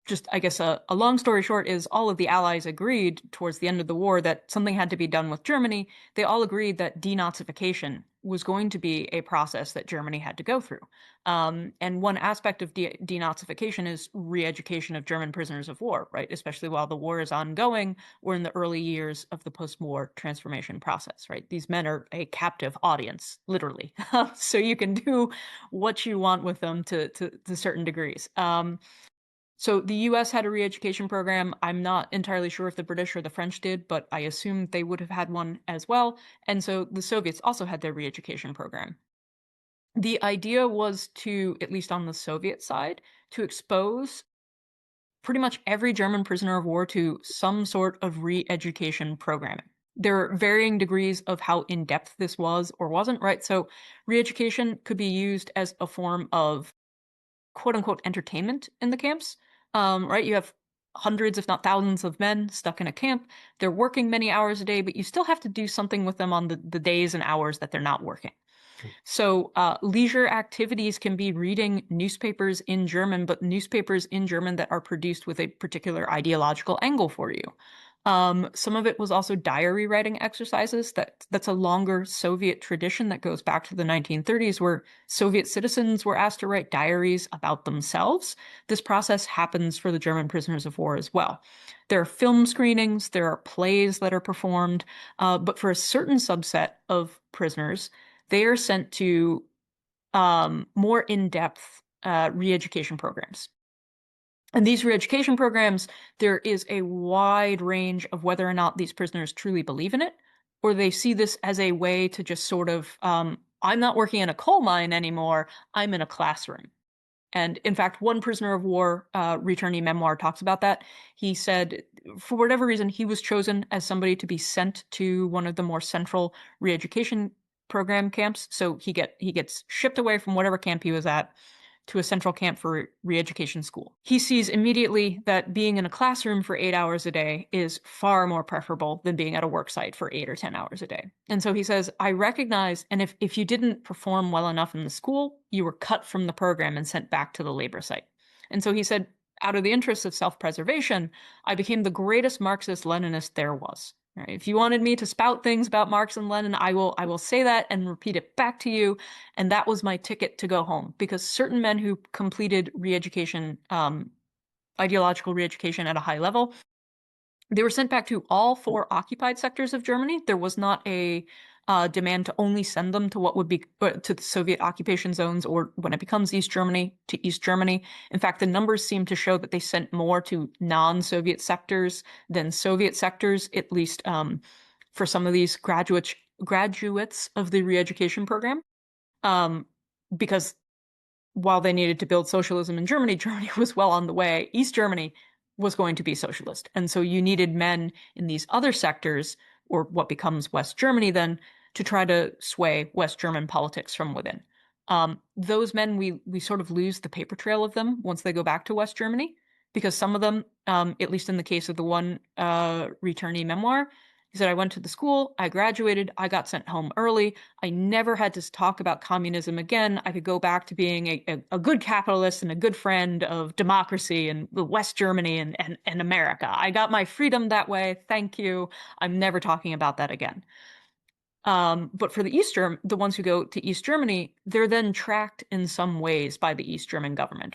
Just, I guess, a long story short is all of the Allies agreed towards the end of the war that something had to be done with Germany. They all agreed that denazification was going to be a process that Germany had to go through. And one aspect of denazification is re-education of German prisoners of war, right? Especially while the war is ongoing, or in the early years of the post-war transformation process, right? These men are a captive audience, literally. So you can do what you want with them to certain degrees. So the US had a re-education program. I'm not entirely sure if the British or the French did, but I assume they would have had one as well. And so the Soviets also had their re-education program. The idea was to, at least on the Soviet side, to expose pretty much every German prisoner of war to some sort of re-education programming. There are varying degrees of how in-depth this was or wasn't, right? So re-education could be used as a form of quote unquote entertainment in the camps. Right? You have hundreds, if not thousands, of men stuck in a camp. They're working many hours a day, but you still have to do something with them on the days and hours that they're not working. So leisure activities can be reading newspapers in German, but newspapers in German that are produced with a particular ideological angle for you. Some of it was also diary writing exercises. That's a longer Soviet tradition that goes back to the 1930s, where Soviet citizens were asked to write diaries about themselves. This process happens for the German prisoners of war as well. There are film screenings, there are plays that are performed, but for a certain subset of prisoners, they are sent to more in-depth re-education programs. And these re-education programs, there is a wide range of whether or not these prisoners truly believe in it, or they see this as a way to just sort of, I'm not working in a coal mine anymore, I'm in a classroom. And in fact, one prisoner of war returnee memoir talks about that. He said, for whatever reason, he was chosen as somebody to be sent to one of the more central re-education program camps. So he gets shipped away from whatever camp he was at to a central camp for re-education school. He sees immediately that being in a classroom for 8 hours a day is far more preferable than being at a work site for 8 or 10 hours a day. And so he says, I recognize, and if you didn't perform well enough in the school, you were cut from the program and sent back to the labor site. And so he said, out of the interests of self-preservation, I became the greatest Marxist-Leninist there was. Right? If you wanted me to spout things about Marx and Lenin, I will say that and repeat it back to you. And that was my ticket to go home, because certain men who completed re-education, ideological re-education at a high level, they were sent back to all 4 occupied sectors of Germany. There was not a demand to only send them to what would be to the Soviet occupation zones, or when it becomes East Germany, to East Germany. In fact, the numbers seem to show that they sent more to non-Soviet sectors than Soviet sectors, at least for some of these graduates of the re-education program. Because while they needed to build socialism in Germany, Germany was well on the way. East Germany was going to be socialist. And so you needed men in these other sectors, or what becomes West Germany then, to try to sway West German politics from within. Those men, we sort of lose the paper trail of them once they go back to West Germany, because some of them, at least in the case of the one returnee memoir, he said, I went to the school, I graduated, I got sent home early. I never had to talk about communism again. I could go back to being a good capitalist and a good friend of democracy and West Germany and America. I got my freedom that way. Thank you. I'm never talking about that again. But for the ones who go to East Germany, they're then tracked in some ways by the East German government.